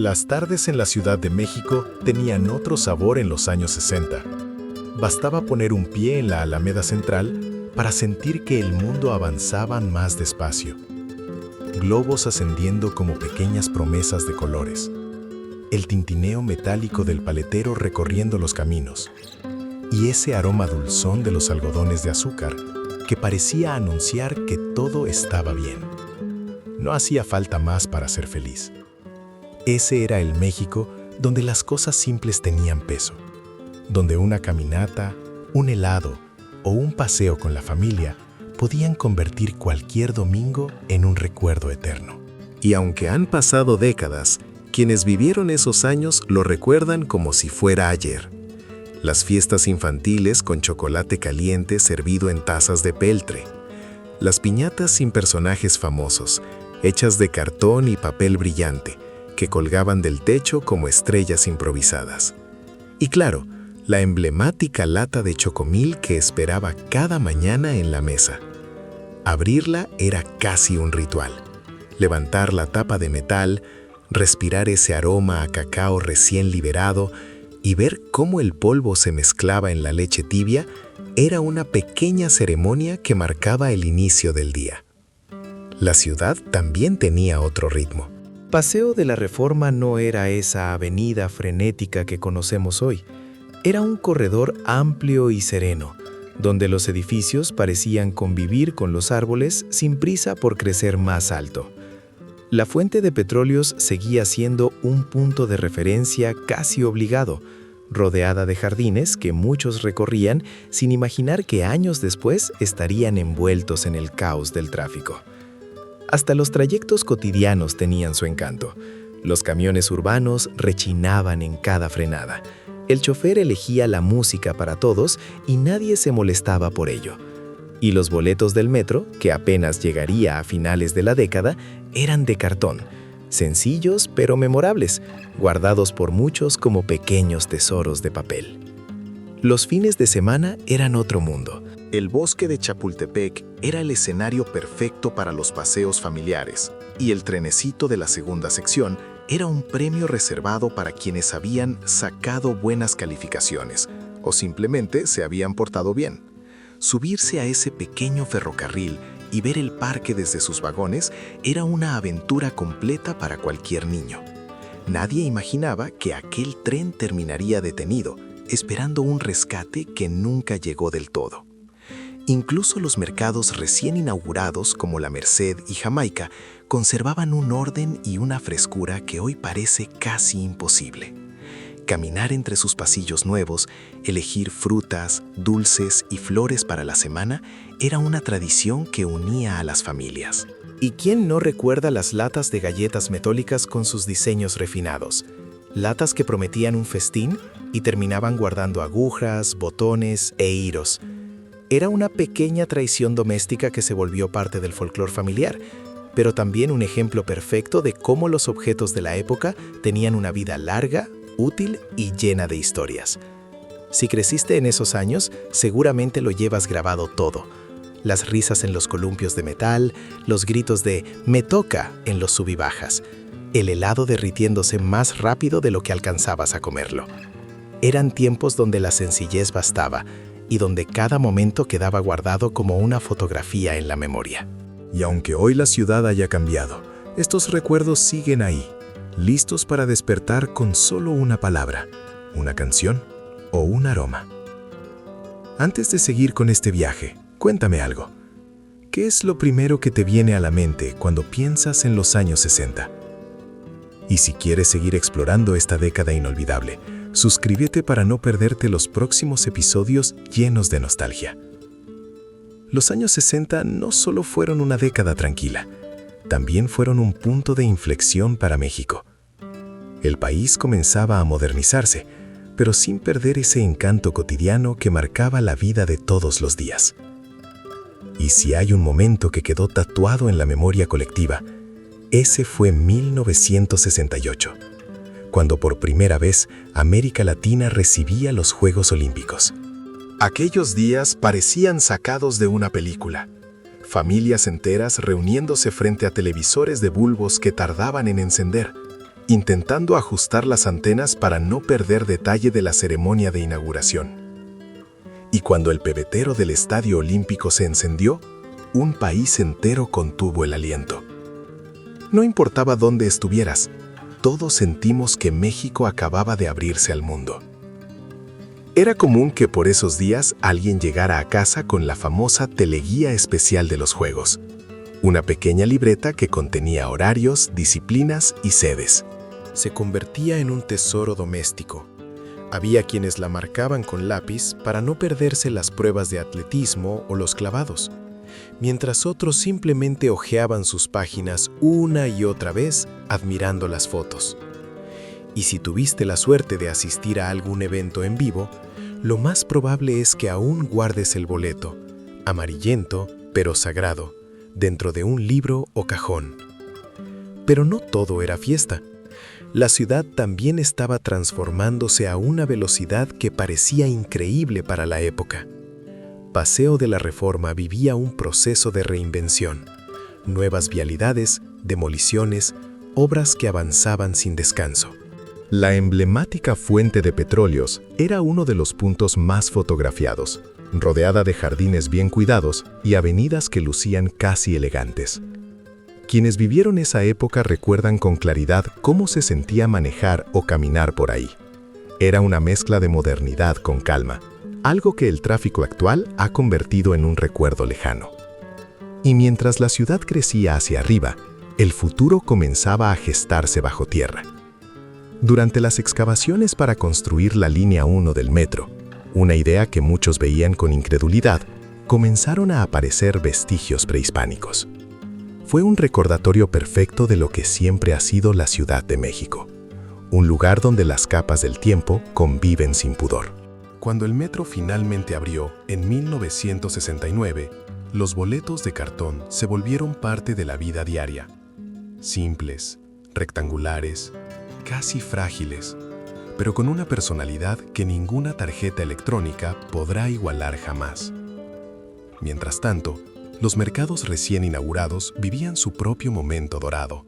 Las tardes en la Ciudad de México tenían otro sabor en los años 60. Bastaba poner un pie en la Alameda Central para sentir que el mundo avanzaba más despacio. Globos ascendiendo como pequeñas promesas de colores. El tintineo metálico del paletero recorriendo los caminos. Y ese aroma dulzón de los algodones de azúcar que parecía anunciar que todo estaba bien. No hacía falta más para ser feliz. Ese era el México donde las cosas simples tenían peso, donde una caminata, un helado o un paseo con la familia podían convertir cualquier domingo en un recuerdo eterno. Y aunque han pasado décadas, quienes vivieron esos años lo recuerdan como si fuera ayer. Las fiestas infantiles con chocolate caliente servido en tazas de peltre. Las piñatas sin personajes famosos, hechas de cartón y papel brillante, que colgaban del techo como estrellas improvisadas. Y claro, la emblemática lata de chocomil que esperaba cada mañana en la mesa. Abrirla era casi un ritual. Levantar la tapa de metal, respirar ese aroma a cacao recién liberado y ver cómo el polvo se mezclaba en la leche tibia era una pequeña ceremonia que marcaba el inicio del día. La ciudad también tenía otro ritmo. Paseo de la Reforma no era esa avenida frenética que conocemos hoy. Era un corredor amplio y sereno, donde los edificios parecían convivir con los árboles sin prisa por crecer más alto. La fuente de petróleos seguía siendo un punto de referencia casi obligado, rodeada de jardines que muchos recorrían sin imaginar que años después estarían envueltos en el caos del tráfico. Hasta los trayectos cotidianos tenían su encanto. Los camiones urbanos rechinaban en cada frenada. El chofer elegía la música para todos y nadie se molestaba por ello. Y los boletos del metro, que apenas llegaría a finales de la década, eran de cartón, sencillos pero memorables, guardados por muchos como pequeños tesoros de papel. Los fines de semana eran otro mundo. El bosque de Chapultepec era el escenario perfecto para los paseos familiares, y el trenecito de la segunda sección era un premio reservado para quienes habían sacado buenas calificaciones o simplemente se habían portado bien. Subirse a ese pequeño ferrocarril y ver el parque desde sus vagones era una aventura completa para cualquier niño. Nadie imaginaba que aquel tren terminaría detenido, esperando un rescate que nunca llegó del todo. Incluso los mercados recién inaugurados como la Merced y Jamaica conservaban un orden y una frescura que hoy parece casi imposible. Caminar entre sus pasillos nuevos, elegir frutas, dulces y flores para la semana era una tradición que unía a las familias. ¿Y quién no recuerda las latas de galletas metálicas con sus diseños refinados? Latas que prometían un festín y terminaban guardando agujas, botones e hilos. Era una pequeña traición doméstica que se volvió parte del folclore familiar, pero también un ejemplo perfecto de cómo los objetos de la época tenían una vida larga, útil y llena de historias. Si creciste en esos años, seguramente lo llevas grabado todo. Las risas en los columpios de metal, los gritos de «me toca» en los sub y bajas, el helado derritiéndose más rápido de lo que alcanzabas a comerlo. Eran tiempos donde la sencillez bastaba y donde cada momento quedaba guardado como una fotografía en la memoria. Y aunque hoy la ciudad haya cambiado, estos recuerdos siguen ahí, listos para despertar con solo una palabra, una canción o un aroma. Antes de seguir con este viaje, cuéntame algo. ¿Qué es lo primero que te viene a la mente cuando piensas en los años 60? Y si quieres seguir explorando esta década inolvidable, suscríbete para no perderte los próximos episodios llenos de nostalgia. Los años 60 no solo fueron una década tranquila, también fueron un punto de inflexión para México. El país comenzaba a modernizarse, pero sin perder ese encanto cotidiano que marcaba la vida de todos los días. Y si hay un momento que quedó tatuado en la memoria colectiva, ese fue 1968. Cuando por primera vez América Latina recibía los Juegos Olímpicos. Aquellos días parecían sacados de una película. Familias enteras reuniéndose frente a televisores de bulbos que tardaban en encender, intentando ajustar las antenas para no perder detalle de la ceremonia de inauguración. Y cuando el pebetero del Estadio Olímpico se encendió, un país entero contuvo el aliento. No importaba dónde estuvieras, todos sentimos que México acababa de abrirse al mundo. Era común que por esos días alguien llegara a casa con la famosa teleguía especial de los juegos, una pequeña libreta que contenía horarios, disciplinas y sedes. Se convertía en un tesoro doméstico. Había quienes la marcaban con lápiz para no perderse las pruebas de atletismo o los clavados, mientras otros simplemente hojeaban sus páginas una y otra vez admirando las fotos. Y si tuviste la suerte de asistir a algún evento en vivo, lo más probable es que aún guardes el boleto, amarillento pero sagrado, dentro de un libro o cajón. Pero no todo era fiesta. La ciudad también estaba transformándose a una velocidad que parecía increíble para la época. Paseo de la Reforma vivía un proceso de reinvención. Nuevas vialidades, demoliciones, obras que avanzaban sin descanso. La emblemática fuente de Petróleos era uno de los puntos más fotografiados, rodeada de jardines bien cuidados y avenidas que lucían casi elegantes. Quienes vivieron esa época recuerdan con claridad cómo se sentía manejar o caminar por ahí. Era una mezcla de modernidad con calma, algo que el tráfico actual ha convertido en un recuerdo lejano. Y mientras la ciudad crecía hacia arriba, el futuro comenzaba a gestarse bajo tierra. Durante las excavaciones para construir la línea 1 del metro, una idea que muchos veían con incredulidad, comenzaron a aparecer vestigios prehispánicos. Fue un recordatorio perfecto de lo que siempre ha sido la Ciudad de México, un lugar donde las capas del tiempo conviven sin pudor. Cuando el metro finalmente abrió en 1969, los boletos de cartón se volvieron parte de la vida diaria. Simples, rectangulares, casi frágiles, pero con una personalidad que ninguna tarjeta electrónica podrá igualar jamás. Mientras tanto, los mercados recién inaugurados vivían su propio momento dorado.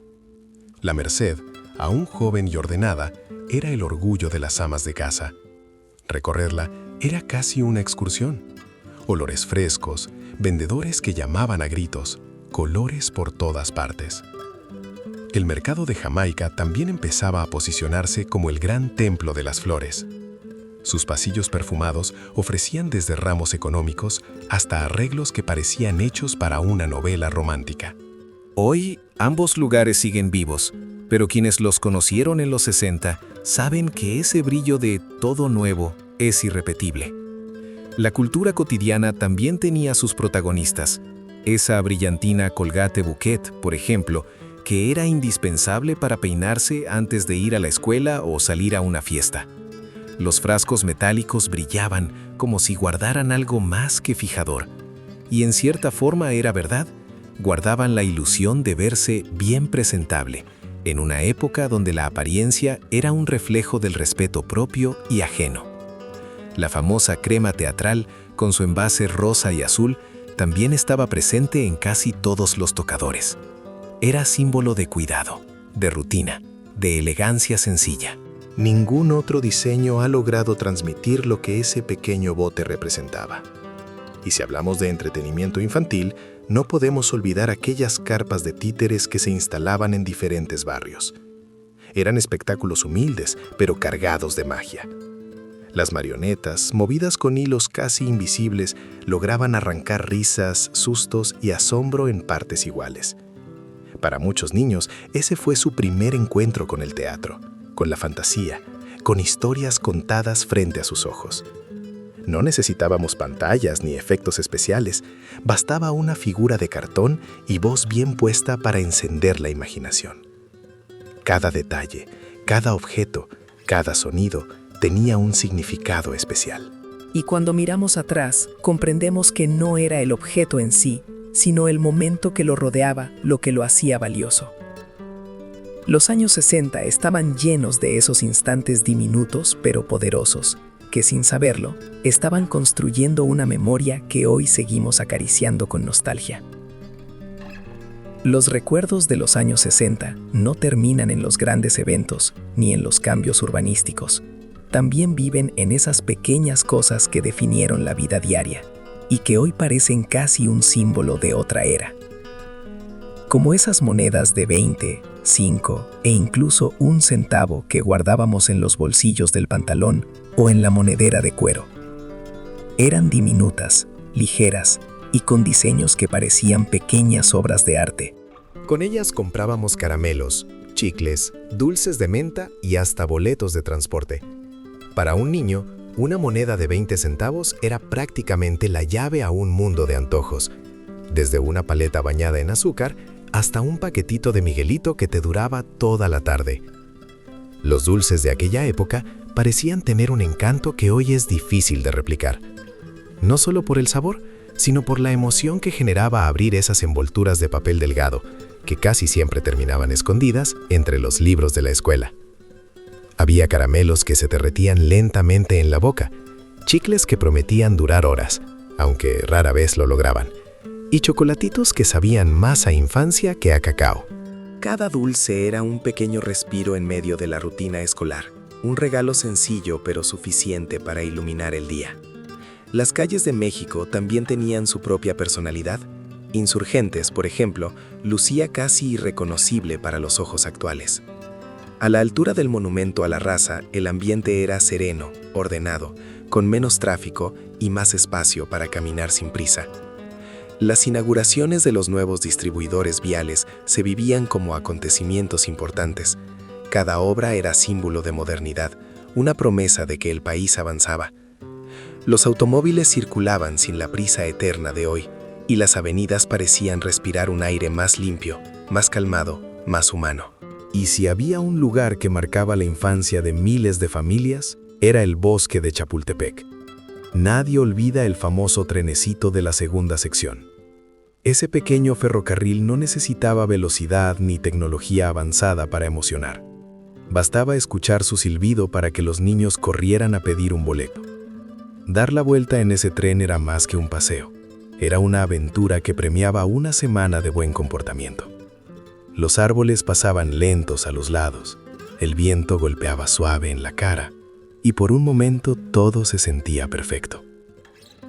La Merced, aún joven y ordenada, era el orgullo de las amas de casa. Recorrerla era casi una excursión. Olores frescos, vendedores que llamaban a gritos, colores por todas partes. El mercado de Jamaica también empezaba a posicionarse como el gran templo de las flores. Sus pasillos perfumados ofrecían desde ramos económicos hasta arreglos que parecían hechos para una novela romántica. Hoy, ambos lugares siguen vivos, pero quienes los conocieron en los 60 saben que ese brillo de todo nuevo es irrepetible. La cultura cotidiana también tenía sus protagonistas. Esa brillantina Colgate Bouquet, por ejemplo, que era indispensable para peinarse antes de ir a la escuela o salir a una fiesta. Los frascos metálicos brillaban como si guardaran algo más que fijador. Y en cierta forma era verdad, guardaban la ilusión de verse bien presentable, en una época donde la apariencia era un reflejo del respeto propio y ajeno. La famosa crema teatral, con su envase rosa y azul, también estaba presente en casi todos los tocadores. Era símbolo de cuidado, de rutina, de elegancia sencilla. Ningún otro diseño ha logrado transmitir lo que ese pequeño bote representaba. Y si hablamos de entretenimiento infantil, no podemos olvidar aquellas carpas de títeres que se instalaban en diferentes barrios. Eran espectáculos humildes, pero cargados de magia. Las marionetas, movidas con hilos casi invisibles, lograban arrancar risas, sustos y asombro en partes iguales. Para muchos niños, ese fue su primer encuentro con el teatro, con la fantasía, con historias contadas frente a sus ojos. No necesitábamos pantallas ni efectos especiales, bastaba una figura de cartón y voz bien puesta para encender la imaginación. Cada detalle, cada objeto, cada sonido tenía un significado especial. Y cuando miramos atrás, comprendemos que no era el objeto en sí, sino el momento que lo rodeaba lo que lo hacía valioso. Los años 60 estaban llenos de esos instantes diminutos pero poderosos, que sin saberlo, estaban construyendo una memoria que hoy seguimos acariciando con nostalgia. Los recuerdos de los años 60 no terminan en los grandes eventos ni en los cambios urbanísticos. También viven en esas pequeñas cosas que definieron la vida diaria y que hoy parecen casi un símbolo de otra era. Como esas monedas de 20, 5 e incluso 1 centavo que guardábamos en los bolsillos del pantalón o en la monedera de cuero. Eran diminutas, ligeras y con diseños que parecían pequeñas obras de arte. Con ellas comprábamos caramelos, chicles, dulces de menta y hasta boletos de transporte. Para un niño, una moneda de 20 centavos era prácticamente la llave a un mundo de antojos, desde una paleta bañada en azúcar hasta un paquetito de Miguelito que te duraba toda la tarde. Los dulces de aquella época parecían tener un encanto que hoy es difícil de replicar. No solo por el sabor, sino por la emoción que generaba abrir esas envolturas de papel delgado, que casi siempre terminaban escondidas entre los libros de la escuela. Había caramelos que se derretían lentamente en la boca, chicles que prometían durar horas, aunque rara vez lo lograban, y chocolatitos que sabían más a infancia que a cacao. Cada dulce era un pequeño respiro en medio de la rutina escolar, un regalo sencillo pero suficiente para iluminar el día. Las calles de México también tenían su propia personalidad. Insurgentes, por ejemplo, lucía casi irreconocible para los ojos actuales. A la altura del Monumento a la Raza, el ambiente era sereno, ordenado, con menos tráfico y más espacio para caminar sin prisa. Las inauguraciones de los nuevos distribuidores viales se vivían como acontecimientos importantes. Cada obra era símbolo de modernidad, una promesa de que el país avanzaba. Los automóviles circulaban sin la prisa eterna de hoy, y las avenidas parecían respirar un aire más limpio, más calmado, más humano. Y si había un lugar que marcaba la infancia de miles de familias, era el bosque de Chapultepec. Nadie olvida el famoso trenecito de la segunda sección. Ese pequeño ferrocarril no necesitaba velocidad ni tecnología avanzada para emocionar. Bastaba escuchar su silbido para que los niños corrieran a pedir un boleto. Dar la vuelta en ese tren era más que un paseo. Era una aventura que premiaba una semana de buen comportamiento. Los árboles pasaban lentos a los lados, el viento golpeaba suave en la cara, y por un momento todo se sentía perfecto.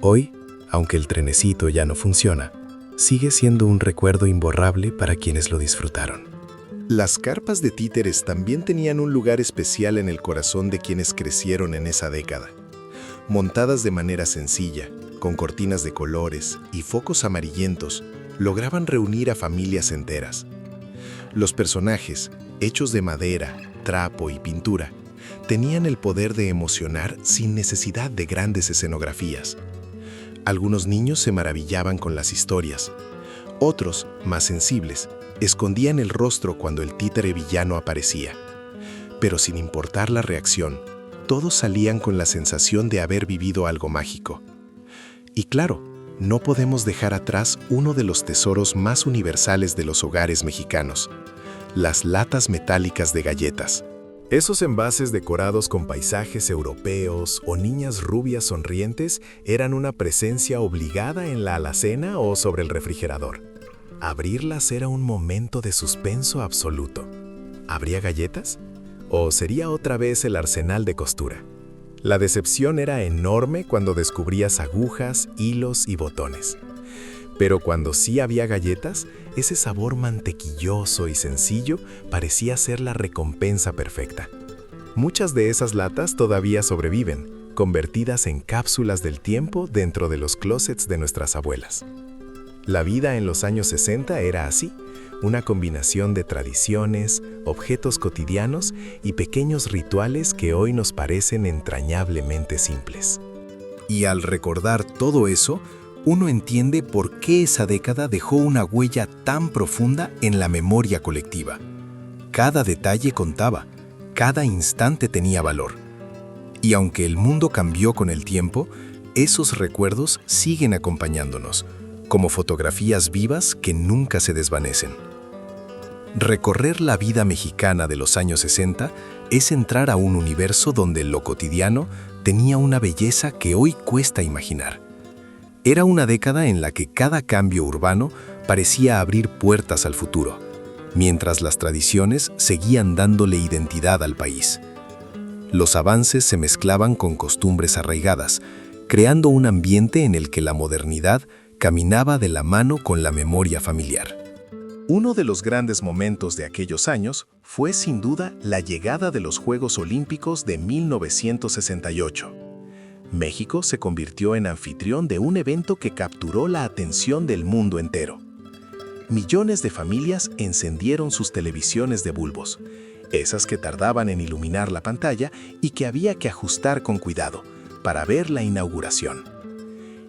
Hoy, aunque el trenecito ya no funciona, sigue siendo un recuerdo imborrable para quienes lo disfrutaron. Las carpas de títeres también tenían un lugar especial en el corazón de quienes crecieron en esa década. Montadas de manera sencilla, con cortinas de colores y focos amarillentos, lograban reunir a familias enteras. Los personajes, hechos de madera, trapo y pintura, tenían el poder de emocionar sin necesidad de grandes escenografías. Algunos niños se maravillaban con las historias. Otros, más sensibles, escondían el rostro cuando el títere villano aparecía. Pero sin importar la reacción, todos salían con la sensación de haber vivido algo mágico. Y claro, no podemos dejar atrás uno de los tesoros más universales de los hogares mexicanos: las latas metálicas de galletas. Esos envases decorados con paisajes europeos o niñas rubias sonrientes eran una presencia obligada en la alacena o sobre el refrigerador. Abrirlas era un momento de suspenso absoluto. ¿Habría galletas? ¿O sería otra vez el arsenal de costura? La decepción era enorme cuando descubrías agujas, hilos y botones. Pero cuando sí había galletas, ese sabor mantequilloso y sencillo parecía ser la recompensa perfecta. Muchas de esas latas todavía sobreviven, convertidas en cápsulas del tiempo dentro de los closets de nuestras abuelas. La vida en los años 60 era así, una combinación de tradiciones, objetos cotidianos y pequeños rituales que hoy nos parecen entrañablemente simples. Y al recordar todo eso, uno entiende por qué esa década dejó una huella tan profunda en la memoria colectiva. Cada detalle contaba, cada instante tenía valor. Y aunque el mundo cambió con el tiempo, esos recuerdos siguen acompañándonos, como fotografías vivas que nunca se desvanecen. Recorrer la vida mexicana de los años 60 es entrar a un universo donde lo cotidiano tenía una belleza que hoy cuesta imaginar. Era una década en la que cada cambio urbano parecía abrir puertas al futuro, mientras las tradiciones seguían dándole identidad al país. Los avances se mezclaban con costumbres arraigadas, creando un ambiente en el que la modernidad caminaba de la mano con la memoria familiar. Uno de los grandes momentos de aquellos años fue sin duda la llegada de los Juegos Olímpicos de 1968. México se convirtió en anfitrión de un evento que capturó la atención del mundo entero. Millones de familias encendieron sus televisiones de bulbos, esas que tardaban en iluminar la pantalla y que había que ajustar con cuidado para ver la inauguración.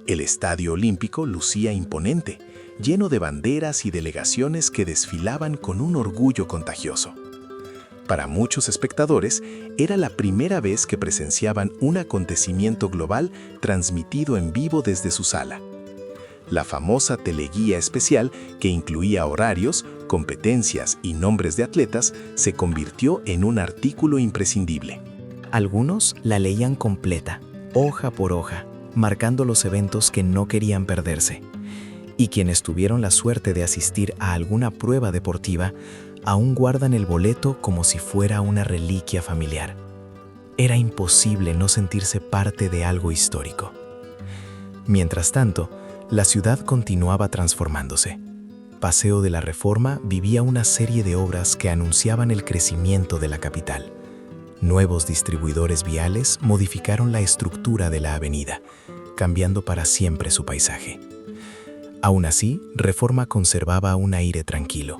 El Estadio Olímpico lucía imponente, lleno de banderas y delegaciones que desfilaban con un orgullo contagioso. Para muchos espectadores, era la primera vez que presenciaban un acontecimiento global transmitido en vivo desde su sala. La famosa teleguía especial, que incluía horarios, competencias y nombres de atletas, se convirtió en un artículo imprescindible. Algunos la leían completa, hoja por hoja, marcando los eventos que no querían perderse. Y quienes tuvieron la suerte de asistir a alguna prueba deportiva, aún guardan el boleto como si fuera una reliquia familiar. Era imposible no sentirse parte de algo histórico. Mientras tanto, la ciudad continuaba transformándose. Paseo de la Reforma vivía una serie de obras que anunciaban el crecimiento de la capital. Nuevos distribuidores viales modificaron la estructura de la avenida, cambiando para siempre su paisaje. Aún así, Reforma conservaba un aire tranquilo.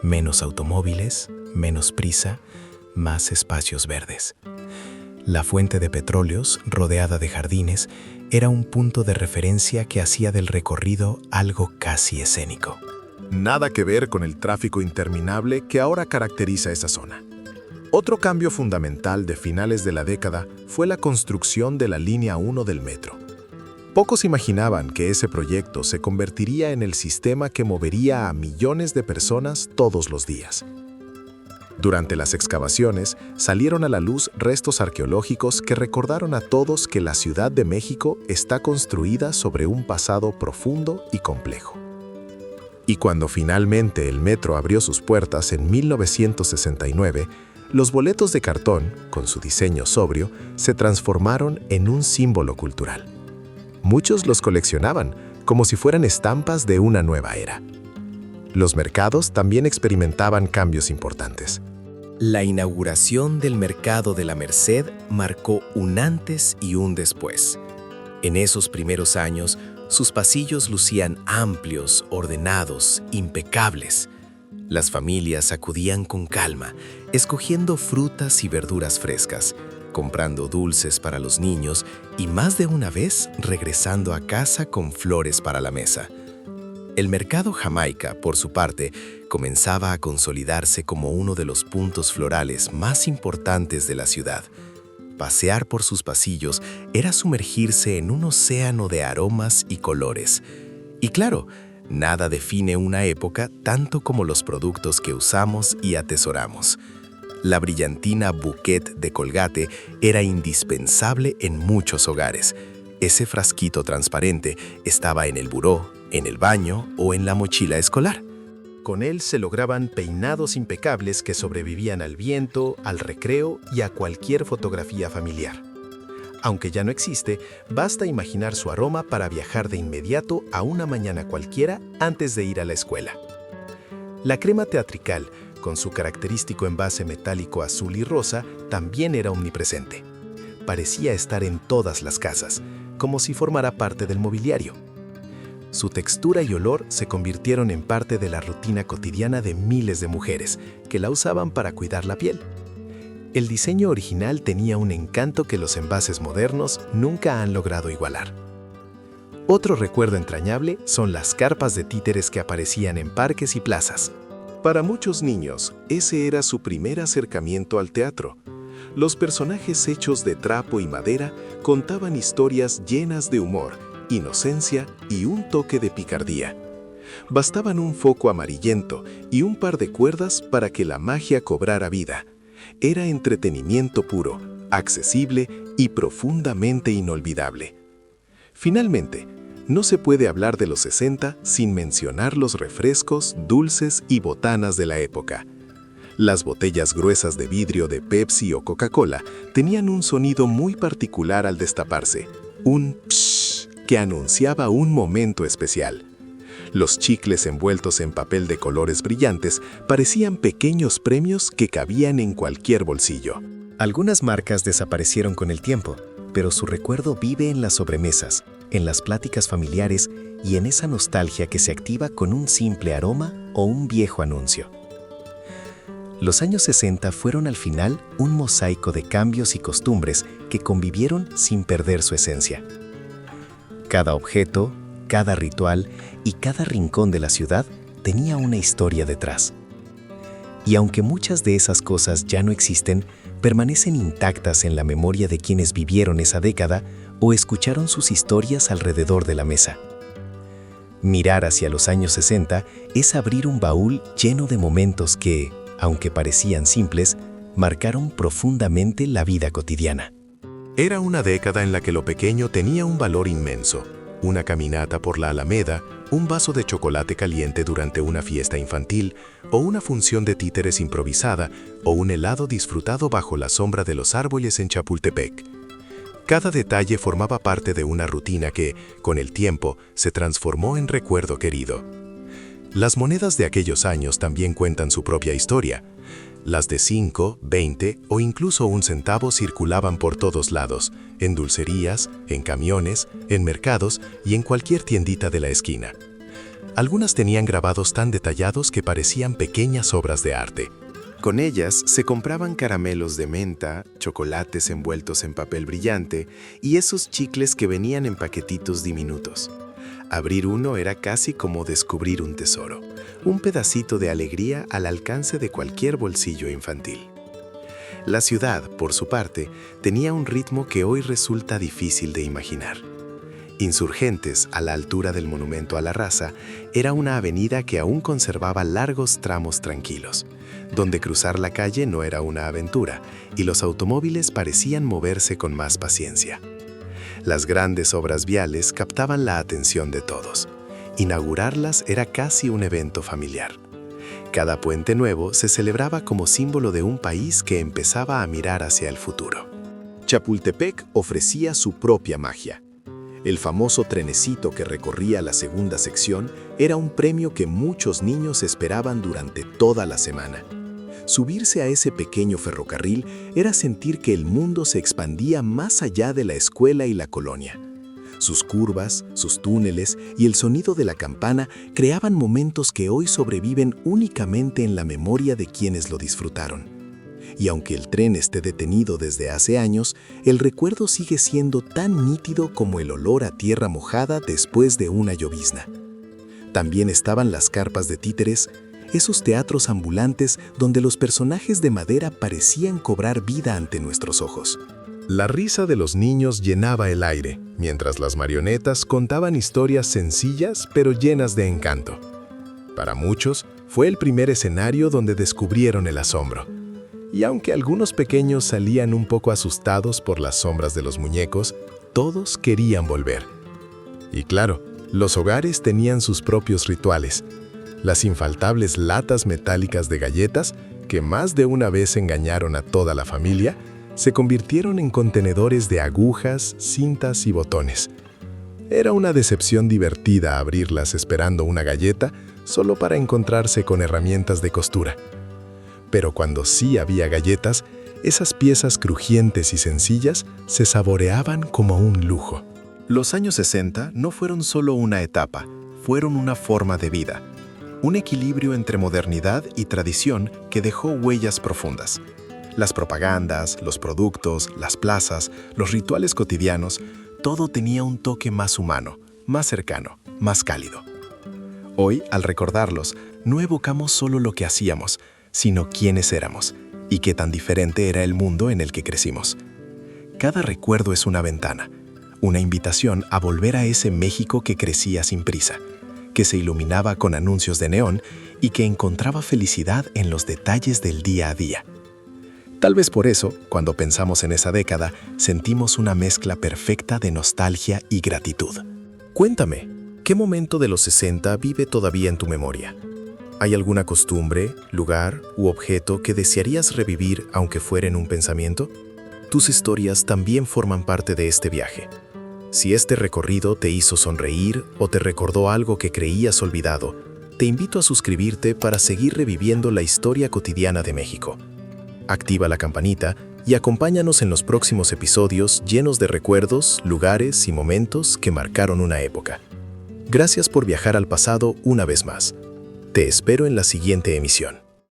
Menos automóviles, menos prisa, más espacios verdes. La fuente de petróleos, rodeada de jardines, era un punto de referencia que hacía del recorrido algo casi escénico. Nada que ver con el tráfico interminable que ahora caracteriza esa zona. Otro cambio fundamental de finales de la década fue la construcción de la línea 1 del metro. Pocos imaginaban que ese proyecto se convertiría en el sistema que movería a millones de personas todos los días. Durante las excavaciones, salieron a la luz restos arqueológicos que recordaron a todos que la Ciudad de México está construida sobre un pasado profundo y complejo. Y cuando finalmente el metro abrió sus puertas en 1969, los boletos de cartón, con su diseño sobrio, se transformaron en un símbolo cultural. Muchos los coleccionaban, como si fueran estampas de una nueva era. Los mercados también experimentaban cambios importantes. La inauguración del Mercado de la Merced marcó un antes y un después. En esos primeros años, sus pasillos lucían amplios, ordenados, impecables. Las familias acudían con calma, escogiendo frutas y verduras frescas, comprando dulces para los niños y más de una vez regresando a casa con flores para la mesa. El mercado Jamaica, por su parte, comenzaba a consolidarse como uno de los puntos florales más importantes de la ciudad. Pasear por sus pasillos era sumergirse en un océano de aromas y colores. Y claro, nada define una época tanto como los productos que usamos y atesoramos. La brillantina Bouquet de Colgate era indispensable en muchos hogares. Ese frasquito transparente estaba en el buró, en el baño o en la mochila escolar. Con él se lograban peinados impecables que sobrevivían al viento, al recreo y a cualquier fotografía familiar. Aunque ya no existe, basta imaginar su aroma para viajar de inmediato a una mañana cualquiera antes de ir a la escuela. La crema teatrical, con su característico envase metálico azul y rosa, también era omnipresente. Parecía estar en todas las casas, como si formara parte del mobiliario. Su textura y olor se convirtieron en parte de la rutina cotidiana de miles de mujeres que la usaban para cuidar la piel. El diseño original tenía un encanto que los envases modernos nunca han logrado igualar. Otro recuerdo entrañable son las carpas de títeres que aparecían en parques y plazas. Para muchos niños, ese era su primer acercamiento al teatro. Los personajes hechos de trapo y madera contaban historias llenas de humor, inocencia y un toque de picardía. Bastaban un foco amarillento y un par de cuerdas para que la magia cobrara vida. Era entretenimiento puro, accesible y profundamente inolvidable. Finalmente, No se puede hablar de los 60 sin mencionar los refrescos, dulces y botanas de la época. Las botellas gruesas de vidrio de Pepsi o Coca-Cola tenían un sonido muy particular al destaparse, un psh que anunciaba un momento especial. Los chicles envueltos en papel de colores brillantes parecían pequeños premios que cabían en cualquier bolsillo. Algunas marcas desaparecieron con el tiempo, pero su recuerdo vive en las sobremesas, en las pláticas familiares y en esa nostalgia que se activa con un simple aroma o un viejo anuncio. Los años 60 fueron al final un mosaico de cambios y costumbres que convivieron sin perder su esencia. Cada objeto, cada ritual y cada rincón de la ciudad tenía una historia detrás. Y aunque muchas de esas cosas ya no existen, permanecen intactas en la memoria de quienes vivieron esa década o escucharon sus historias alrededor de la mesa. Mirar hacia los años 60 es abrir un baúl lleno de momentos que, aunque parecían simples, marcaron profundamente la vida cotidiana. Era una década en la que lo pequeño tenía un valor inmenso. Una caminata por la Alameda, un vaso de chocolate caliente durante una fiesta infantil, o una función de títeres improvisada, o un helado disfrutado bajo la sombra de los árboles en Chapultepec. Cada detalle formaba parte de una rutina que, con el tiempo, se transformó en recuerdo querido. Las monedas de aquellos años también cuentan su propia historia. Las de 5, 20 o incluso 1 centavo circulaban por todos lados, en dulcerías, en camiones, en mercados y en cualquier tiendita de la esquina. Algunas tenían grabados tan detallados que parecían pequeñas obras de arte. Con ellas se compraban caramelos de menta, chocolates envueltos en papel brillante y esos chicles que venían en paquetitos diminutos. Abrir uno era casi como descubrir un tesoro, un pedacito de alegría al alcance de cualquier bolsillo infantil. La ciudad, por su parte, tenía un ritmo que hoy resulta difícil de imaginar. Insurgentes, a la altura del Monumento a la Raza, era una avenida que aún conservaba largos tramos tranquilos, donde cruzar la calle no era una aventura y los automóviles parecían moverse con más paciencia. Las grandes obras viales captaban la atención de todos. Inaugurarlas era casi un evento familiar. Cada puente nuevo se celebraba como símbolo de un país que empezaba a mirar hacia el futuro. Chapultepec ofrecía su propia magia. El famoso trenecito que recorría la segunda sección era un premio que muchos niños esperaban durante toda la semana. Subirse a ese pequeño ferrocarril era sentir que el mundo se expandía más allá de la escuela y la colonia. Sus curvas, sus túneles y el sonido de la campana creaban momentos que hoy sobreviven únicamente en la memoria de quienes lo disfrutaron. Y aunque el tren esté detenido desde hace años, el recuerdo sigue siendo tan nítido como el olor a tierra mojada después de una llovizna. También estaban las carpas de títeres, esos teatros ambulantes donde los personajes de madera parecían cobrar vida ante nuestros ojos. La risa de los niños llenaba el aire, mientras las marionetas contaban historias sencillas pero llenas de encanto. Para muchos, fue el primer escenario donde descubrieron el asombro. Y aunque algunos pequeños salían un poco asustados por las sombras de los muñecos, todos querían volver. Y claro, los hogares tenían sus propios rituales. Las infaltables latas metálicas de galletas, que más de una vez engañaron a toda la familia, se convirtieron en contenedores de agujas, cintas y botones. Era una decepción divertida abrirlas esperando una galleta solo para encontrarse con herramientas de costura. Pero cuando sí había galletas, esas piezas crujientes y sencillas se saboreaban como un lujo. Los años 60 no fueron solo una etapa, fueron una forma de vida. Un equilibrio entre modernidad y tradición que dejó huellas profundas. Las propagandas, los productos, las plazas, los rituales cotidianos, todo tenía un toque más humano, más cercano, más cálido. Hoy, al recordarlos, no evocamos solo lo que hacíamos, sino quiénes éramos y qué tan diferente era el mundo en el que crecimos. Cada recuerdo es una ventana, una invitación a volver a ese México que crecía sin prisa, que se iluminaba con anuncios de neón y que encontraba felicidad en los detalles del día a día. Tal vez por eso, cuando pensamos en esa década, sentimos una mezcla perfecta de nostalgia y gratitud. Cuéntame, ¿qué momento de los 60 vive todavía en tu memoria? ¿Hay alguna costumbre, lugar u objeto que desearías revivir aunque fuera en un pensamiento? Tus historias también forman parte de este viaje. Si este recorrido te hizo sonreír o te recordó algo que creías olvidado, te invito a suscribirte para seguir reviviendo la historia cotidiana de México. Activa la campanita y acompáñanos en los próximos episodios llenos de recuerdos, lugares y momentos que marcaron una época. Gracias por viajar al pasado una vez más. Te espero en la siguiente emisión.